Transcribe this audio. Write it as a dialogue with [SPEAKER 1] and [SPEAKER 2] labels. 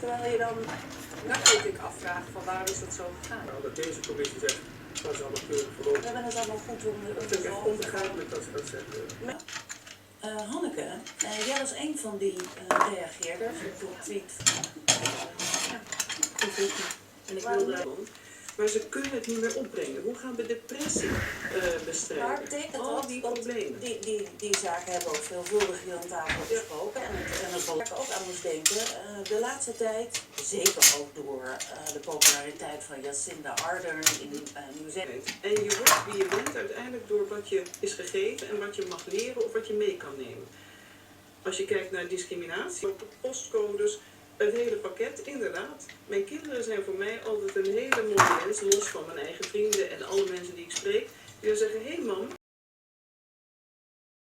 [SPEAKER 1] terwijl je dan...
[SPEAKER 2] Dan kun je afvragen van waarom is dat zo gegaan.
[SPEAKER 3] Nou, dat deze commissie zegt, dat is allemaal keurig verlopen.
[SPEAKER 1] We hebben het allemaal goed
[SPEAKER 3] Dat vind ik echt onbegrijpelijk dat ze dat zeggen.
[SPEAKER 1] Hanneke, jij was een van die reageerders op de tweet.
[SPEAKER 4] En ik wilde... Maar ze kunnen het niet meer opbrengen. Hoe gaan we depressie bestrijden?
[SPEAKER 1] Maar betekent
[SPEAKER 4] al
[SPEAKER 1] dat,
[SPEAKER 4] die
[SPEAKER 1] want
[SPEAKER 4] problemen.
[SPEAKER 1] Die zaken hebben we ook veelvuldig hier aan tafel besproken. En het waar ik ook aan moest denken, de laatste tijd, zeker ook door de populariteit van Jacinda Ardern in Nieuw-Zeeland.
[SPEAKER 4] En je wordt wie je bent uiteindelijk door wat je is gegeven en wat je mag leren of wat je mee kan nemen. Als je kijkt naar discriminatie, op de postcodes, het hele pakket, inderdaad. Mijn kinderen zijn voor mij altijd een hele mooie mens, los van mijn eigen vrienden en alle mensen die ik spreek. Die dan zeggen, hé mam,